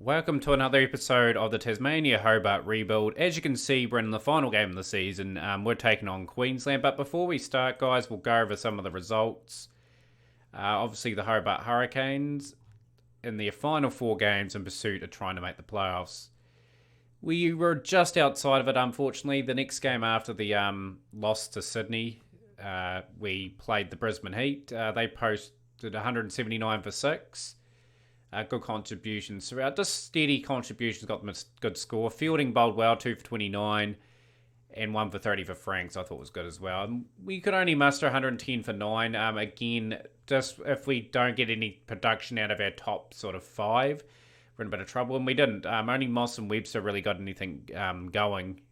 Welcome to another episode of the Tasmania Hobart Rebuild. As you can see, we're in the final game of the season. We're taking on Queensland. But before we start, guys, we'll go over some of the results. Obviously, the Hobart Hurricanes in their final 4 games in pursuit of trying to make the playoffs. We were just outside of it, unfortunately. The next game after the loss to Sydney, we played the Brisbane Heat. They posted 179 for 6. Good contributions throughout. Just steady contributions, got them a good score. Fielding bowled well, 2 for 29, and 1 for 30 for Franks, I thought was good as well. And we could only muster 110 for 9. Again, just if we don't get any production out of our top sort of 5, we're in a bit of trouble, and we didn't. Only Moss and Webster really got anything going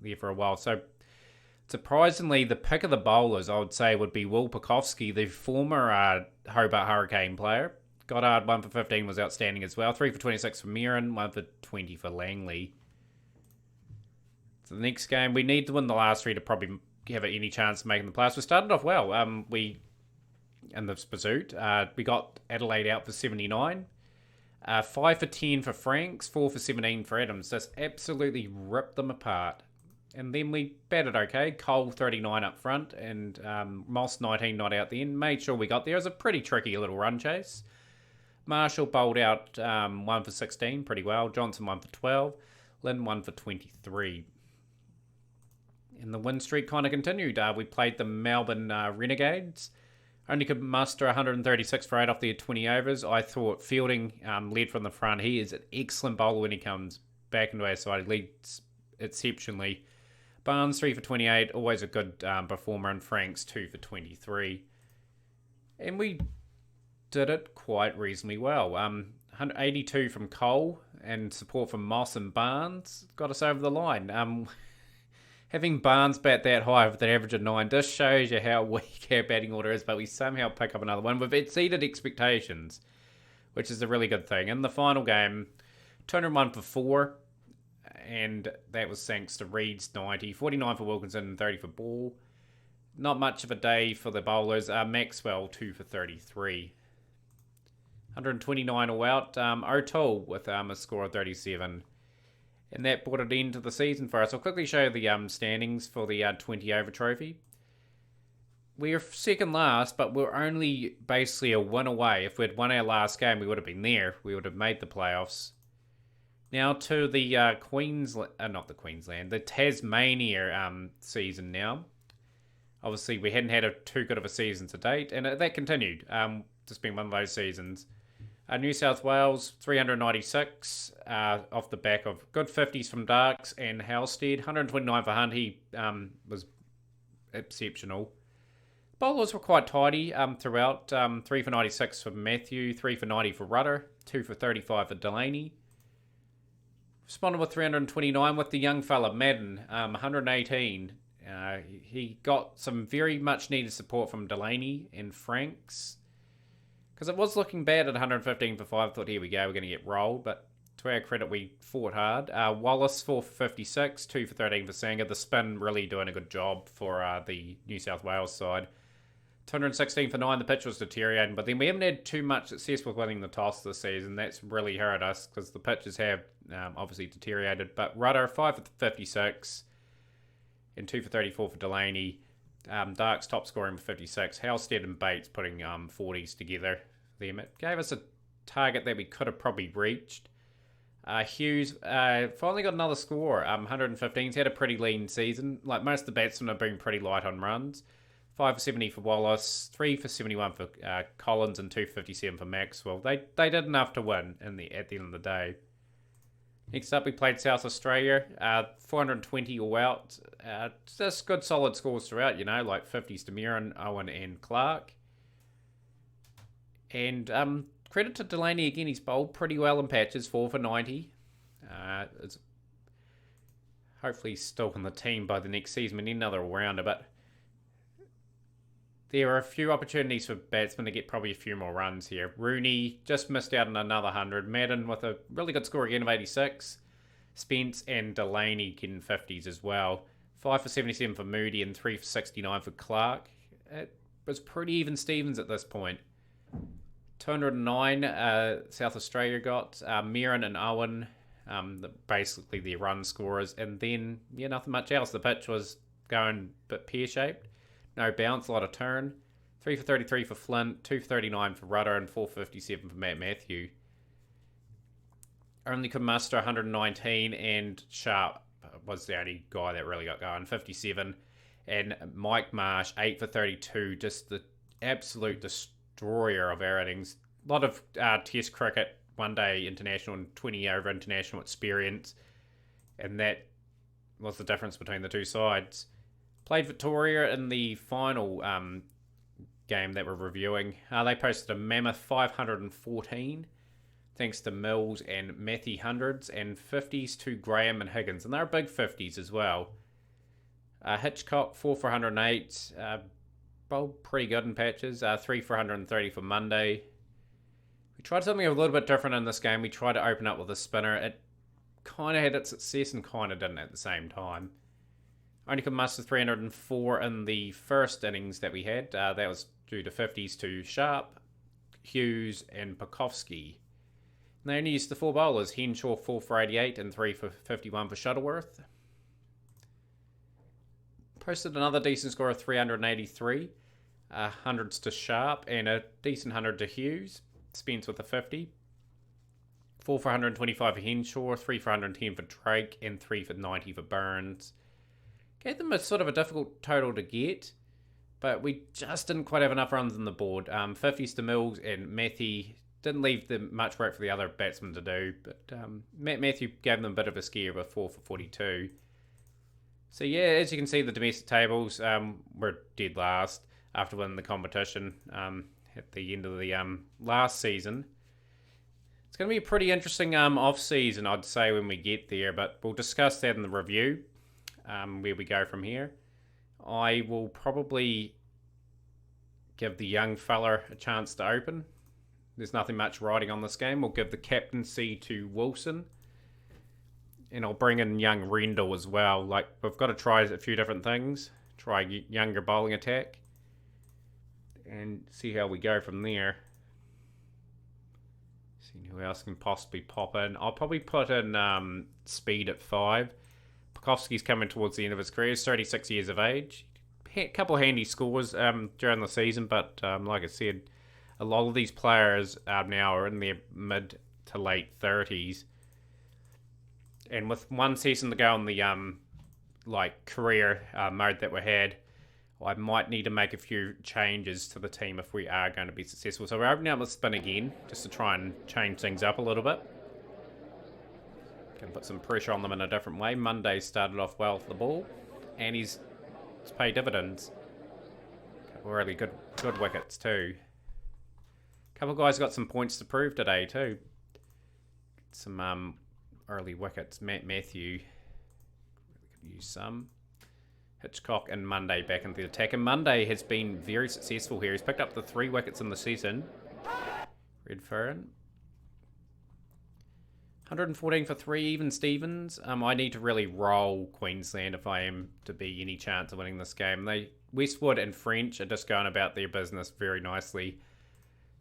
there for a while. So, surprisingly, the pick of the bowlers, I would say, would be Will Pukowski, the former Hobart Hurricane player. Goddard, 1 for 15, was outstanding as well. 3 for 26 for Merrin, 1 for 20 for Langley. So the next game, we need to win the last 3 to probably have any chance of making the playoffs. We started off well. In the pursuit, we got Adelaide out for 79. 5 for 10 for Franks, 4 for 17 for Adams. Just absolutely ripped them apart. And then we batted okay. Cole 39 up front and Moss 19 not out the end. Made sure we got there. It was a pretty tricky little run chase. Marshall bowled out 1 for 16 pretty well. Johnson 1 for 12. Lynn 1 for 23. And the win streak kind of continued. We played the Melbourne Renegades. Only could muster 136 for 8 off their 20 overs. I thought Fielding led from the front. He is an excellent bowler when he comes back into our side. He leads exceptionally. Barnes 3 for 28. Always a good performer. And Franks 2 for 23. And we did it quite reasonably well. 182 from Cole and support from Moss and Barnes got us over the line. Having Barnes bat that high with an average of 9 just shows you how weak our batting order is, but we somehow pick up another one. We've exceeded expectations, which is a really good thing. In the final game, 201 for 4, and that was thanks to Reed's 90, 49 for Wilkinson and 30 for Ball. Not much of a day for the bowlers. Maxwell 2 for 33. 129 all out. O'Toole with a score of 37. And that brought an end to the season for us. I'll quickly show you the standings for the 20 over trophy. We're second last, but we're only basically a win away. If we'd won our last game, we would have been there. We would have made the playoffs. Now to the the Tasmania season now. Obviously, we hadn't had too good of a season to date, and that continued. Just being one of those seasons. New South Wales, 396 off the back of good 50s from Darks and Halstead. 129 for Hunt. He was exceptional. Bowlers were quite tidy throughout. 3 for 96 for Matthew, 3 for 90 for Rudder, 2 for 35 for Delaney. Responded with 329 with the young fella, Madden, 118. He got some very much needed support from Delaney and Franks. Because it was looking bad at 115 for 5. I thought, here we go, we're going to get rolled. But to our credit, we fought hard. Wallace, 4 for 56, 2 for 13 for Sanger. The spin really doing a good job for the New South Wales side. 216 for 9. The pitch was deteriorating. But then we haven't had too much success with winning the toss this season. That's really hurt us because the pitches have obviously deteriorated. But Rudder, 5 for 56 and 2 for 34 for Delaney. Dark's top scoring with 56. Halstead and Bates putting 40s together. It gave us a target that we could have probably reached. Hughes finally got another score. 115. He's had a pretty lean season. Like most of the batsmen have been pretty light on runs. 5 for 70 for Wallace. 3 for 71 for Collins and 2 for 57 for Maxwell. They did enough to win at the end of the day. Next up, we played South Australia, 420 all out. Just good solid scores throughout, like 50s to Merrin, Owen and Clark. And credit to Delaney again, he's bowled pretty well in patches, 4 for 90. It's hopefully still in the team by the next season. We need another all-rounder, but there are a few opportunities for batsmen to get probably a few more runs here. Rooney just missed out on another 100. Madden with a really good score again of 86. Spence and Delaney getting 50s as well. 5 for 77 for Moody and 3 for 69 for Clark. It was pretty even Stevens at this point. 209 South Australia got. Mirren and Owen, basically their run scorers. And then, yeah, nothing much else. The pitch was going a bit pear-shaped. No bounce, a lot of turn. 3 for 33 for Flint, 2 for 39 for Rudder, and 4 for 57 for Matt Matthew. Only could muster 119, and Sharp was the only guy that really got going, 57. And Mike Marsh, 8 for 32, just the absolute destroyer of our innings. A lot of test cricket, one-day international and 20-over international experience, and that was the difference between the two sides. Played Victoria in the final game that we're reviewing. They posted a mammoth 514, thanks to Mills and Matthew hundreds, and 50s to Graham and Higgins, and they're big 50s as well. Hitchcock 4 for 108, bowled pretty good in patches. 3 for 130 for Monday. We tried something a little bit different in this game. We tried to open up with a spinner. It kind of had its success and kind of didn't at the same time. Only could muster 304 in the first innings that we had. That was due to 50s to Sharp, Hughes, and Pekowski. And they only used the 4 bowlers. Henshaw 4 for 88 and 3 for 51 for Shuttleworth. Posted another decent score of 383. Hundreds to Sharp and a decent 100 to Hughes. Spence with a 50. 4 for 125 for Henshaw, 3 for 110 for Drake, and 3 for 90 for Burns. Gave them a sort of a difficult total to get, but we just didn't quite have enough runs on the board. 50s to Mills and Matthew didn't leave them much work for the other batsmen to do, but Matthew gave them a bit of a scare with 4 for 42. So yeah, as you can see, the domestic tables were dead last after winning the competition at the end of the last season. It's going to be a pretty interesting off-season, I'd say, when we get there, but we'll discuss that in the review, where we go from here. I will probably give the young fella a chance to open. There's nothing much riding on this game. We'll give the captaincy to Wilson. And I'll bring in young Rendell as well. Like, we've got to try a few different things. Try younger bowling attack. And see how we go from there. See who else can possibly pop in. I'll probably put in Speed at 5. Pekowski's coming towards the end of his career. He's 36 years of age. A couple handy scores during the season, but like I said, a lot of these players now are in their mid to late 30s. And with one season to go on the career mode that we had, I might need to make a few changes to the team if we are going to be successful. So we're opening up the spin again, just to try and change things up a little bit. Going to put some pressure on them in a different way. Monday started off well with the ball, and he's paid dividends. Couple really good wickets too. Couple of guys got some points to prove today too. Some early wickets. Matt Matthew could use some. Hitchcock and Monday back into the attack. And Monday has been very successful here. He's picked up the 3 wickets in the season. Redfern. 114 for 3, even Stevens. I need to really roll Queensland if I am to be any chance of winning this game. Westwood and French are just going about their business very nicely.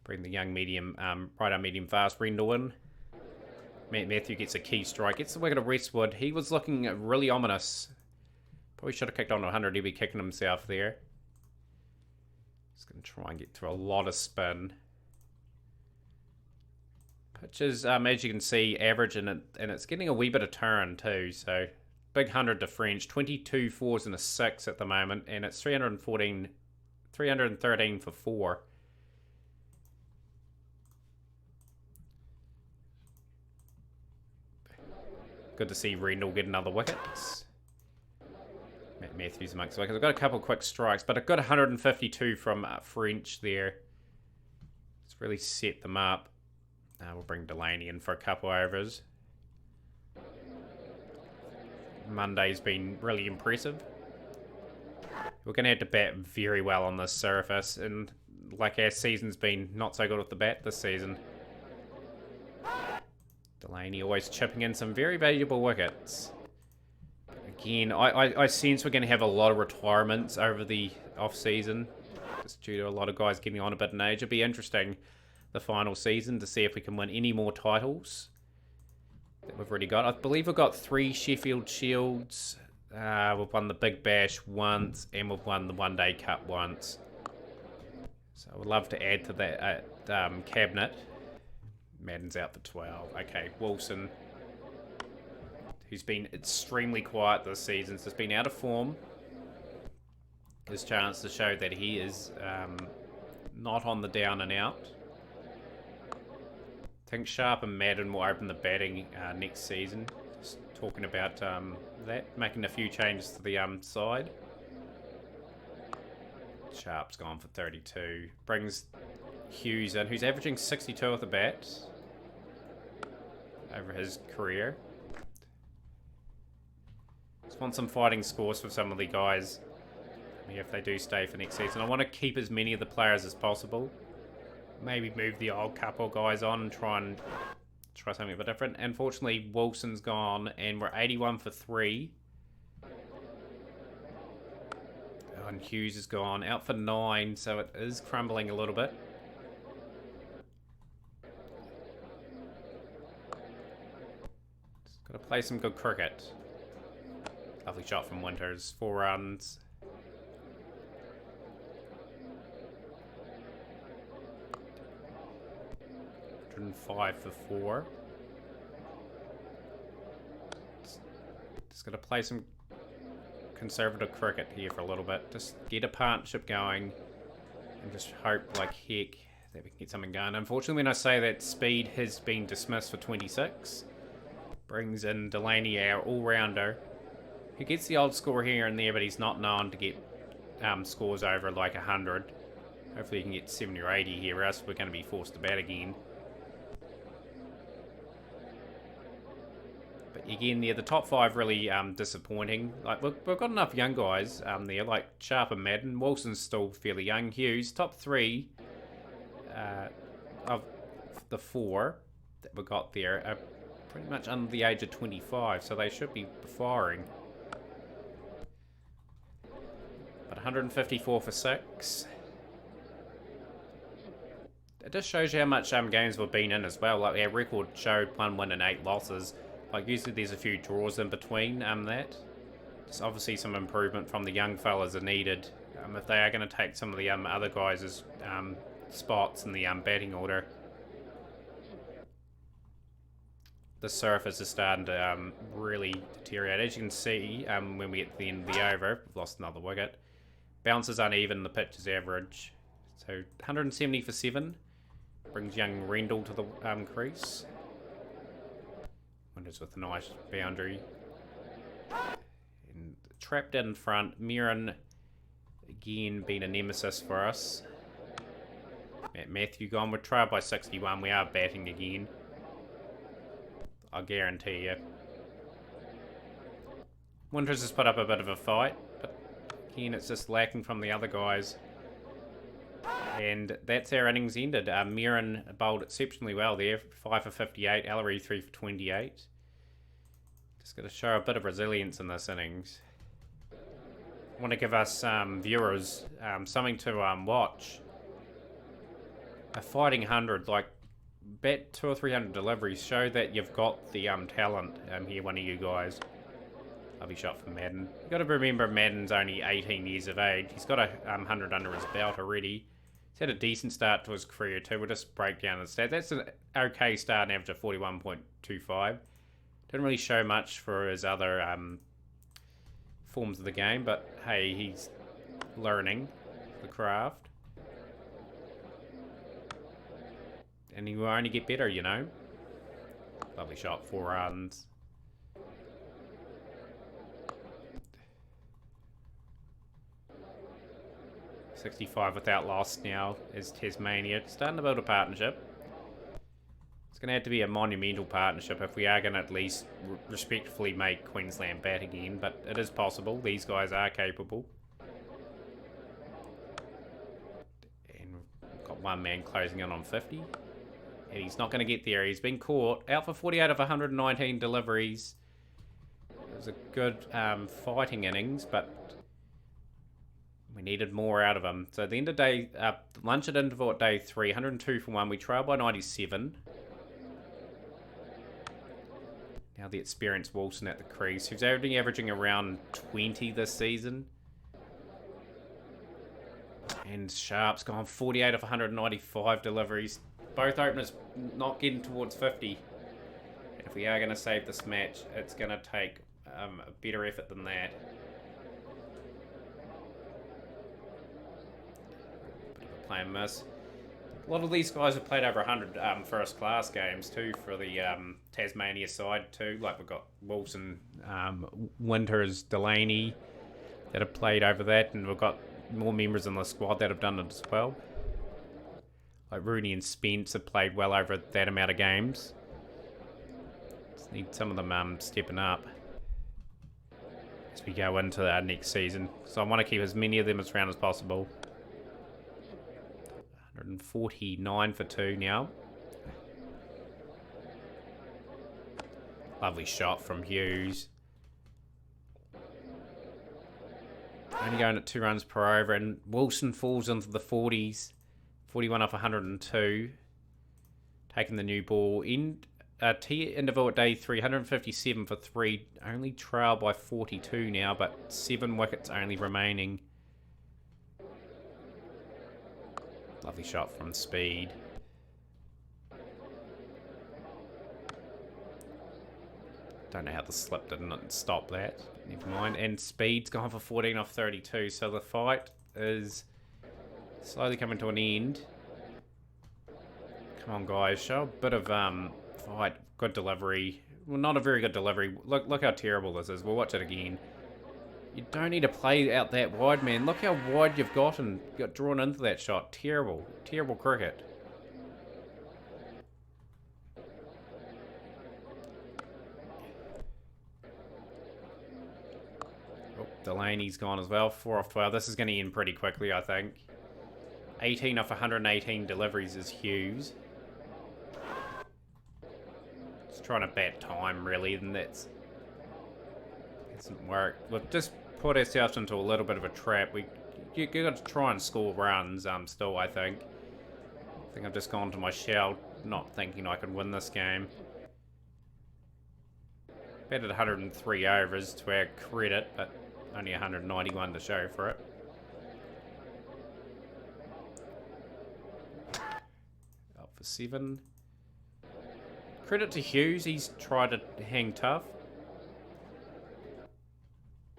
Bring the young medium, right-arm medium fast Rendell in. Matthew gets a key strike. Gets the wicket of Westwood. He was looking really ominous. Probably should have kicked on to 100. He'd be kicking himself there. Just going to try and get through a lot of spin. Pitch is, as you can see, average, and it's getting a wee bit of turn too. So big 100 to French. 22 fours and a 6 at the moment. And it's 313 for 4. Good to see Rendell get another wicket. Matthews amongst the wickets. I've got a couple of quick strikes, but I've got 152 from French there. It's really set them up. We'll bring Delaney in for a couple overs. Monday's been really impressive. We're going to have to bat very well on this surface, and like our season's been not so good with the bat this season. Delaney always chipping in some very valuable wickets. Again, I sense we're going to have a lot of retirements over the off-season, just due to a lot of guys getting on a bit in age. It'll be interesting. the final season to see if we can win any more titles that we've already got. I believe we've got 3 Sheffield Shields. We've won the Big Bash once, and we've won the One Day Cup once. So I would love to add to that cabinet. Madden's out for 12. Okay, Wilson, who's been extremely quiet this season, so he's been out of form. His chance to show that he is not on the down and out. I think Sharp and Madden will open the batting next season. Just talking about that, making a few changes to the side. Sharp's gone for 32. Brings Hughes in, who's averaging 62 with the bat over his career. Just want some fighting scores for some of the guys if they do stay for next season. I want to keep as many of the players as possible. Maybe move the old couple guys on and try something a bit different. Unfortunately, Wilson's gone, and we're 81 for 3. Oh, and Hughes is gone, out for 9, so it is crumbling a little bit. Just got to play some good cricket. Lovely shot from Winters, 4 runs. And 5 for 4. Just gonna play some conservative cricket here for a little bit. Just get a partnership going and just hope like heck that we can get something going. Unfortunately, when I say that, Speed has been dismissed for 26. Brings in Delaney, our all-rounder. He gets the old score here and there, but he's not known to get scores over like 100. Hopefully he can get 70 or 80 here, or else we're going to be forced to bat again. But again, the top 5 really disappointing. Like we've got enough young guys there, like Sharp and Madden. Wilson's still fairly young. Hughes, top 3 of the 4 that we got there are pretty much under the age of 25, so they should be firing. But 154 for 6. It just shows you how much games we've been in as well. Like our record showed 1 win and 8 losses. Like usually there's a few draws in between that. Just obviously some improvement from the young fellas are needed if they are going to take some of the other guys' spots in the batting order. The surface is starting to really deteriorate. As you can see, when we get to the end of the over, we've lost another wicket. Bounce is uneven, the pitch is average. So 170 for 7. Brings young Rendell to the crease. Winters with a nice boundary. And trapped in front. Mirren, again, being a nemesis for us. Matthew gone. We're trailed by 61. We are batting again. I guarantee you. Winters has put up a bit of a fight. But again, it's just lacking from the other guys. And that's our innings ended. Mirren bowled exceptionally well there. 5 for 58. Ellery 3 for 28. Just got to show a bit of resilience in this innings. I want to give us viewers something to watch. A fighting 100, like bet 200 or 300 deliveries. Show that you've got the talent here, one of you guys. Lovely shot from Madden. You've got to remember Madden's only 18 years of age. He's got a 100 under his belt already. He's had a decent start to his career too. We'll just break down the stats. That's an okay start, an average of 41.25. Didn't really show much for his other forms of the game, but hey, he's learning the craft. And he will only get better, you know. Lovely shot, 4 runs. .65 without loss now is Tasmania. Starting to build a partnership. It's going to have to be a monumental partnership if we are going to at least respectfully make Queensland bat again, but it is possible. These guys are capable. And we've got one man closing in on 50. And he's not going to get there. He's been caught. Out for 48 of 119 deliveries. It was a good fighting innings, but We needed more out of him. So at the end of day, lunch at interval at day 3, 102 for 1. We trailed by 97. Now the experienced Wilson at the crease, who's only averaging around 20 this season. And Sharp's gone 48 of 195 deliveries. Both openers not getting towards 50. If we are going to save this match, it's going to take a better effort than that. Bit of a play and miss. A lot of these guys have played over 100 first class games too for the Tasmania side too. Like we've got Wilson, Winters, Delaney that have played over that, and we've got more members in the squad that have done it as well. Like Rooney and Spence have played well over that amount of games. Just need some of them stepping up as we go into our next season. So I want to keep as many of them as round as possible. 149 for 2 now. Lovely shot from Hughes. Only going at 2 runs per over, and Wilson falls into the 40s. 41 off 102. Taking the new ball. Interval at day 3, 157 for 3. Only trail by 42 now, but 7 wickets only remaining. Lovely shot from Speed. Don't know how the slip didn't stop that. Never mind. And Speed's gone for 14 off 32. So the fight is slowly coming to an end. Come on, guys. Show a bit of fight. Good delivery. Well, not a very good delivery. Look how terrible this is. We'll watch it again. You don't need to play out that wide, man. Look how wide you've got and got drawn into that shot. Terrible. Terrible cricket. Oh, Delaney's gone as well. 4 off 12. This is going to end pretty quickly, I think. 18 off 118 deliveries is Hughes. Just trying to bat time, really, and that's... doesn't work. We've just put ourselves into a little bit of a trap. You got to try and score runs still, I think. I think I've just gone to my shell, not thinking I could win this game. Batted 103 overs to our credit, but only 191 to show for it. Up for 7. Credit to Hughes, he's tried to hang tough.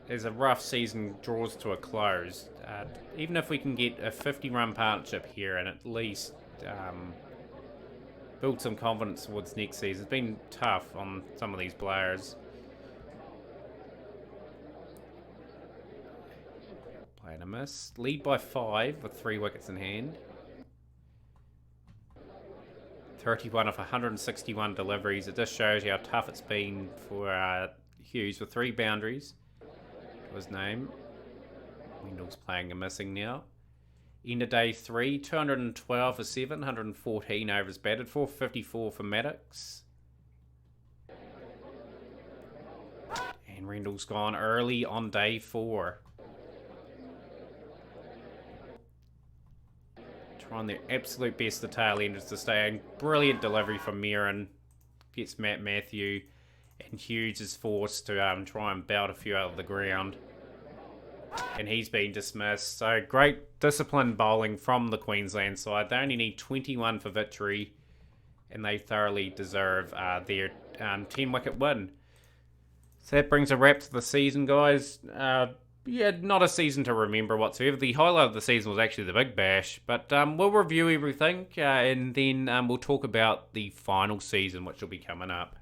As a rough season draws to a close, even if we can get a 50-run partnership here and at least build some confidence towards next season. It's been tough on some of these players. Playing a miss. Lead by 5 with 3 wickets in hand. 31 of 161 deliveries. It just shows how tough it's been for Hughes with 3 boundaries. His name. Wendell's playing a missing now. End of day 3, 212 for 7, 114 overs batted, 454 for Maddox. And Rendell's gone early on day 4. Trying their absolute best, the tail enders to stay in. Brilliant delivery from Meeran. Gets Matt Matthew. And Hughes is forced to try and belt a few out of the ground. And he's been dismissed. So great disciplined bowling from the Queensland side. They only need 21 for victory. And they thoroughly deserve their 10-wicket win. So that brings a wrap to the season, guys. Yeah, not a season to remember whatsoever. The highlight of the season was actually the Big Bash. But we'll review everything. And then we'll talk about the final season, which will be coming up.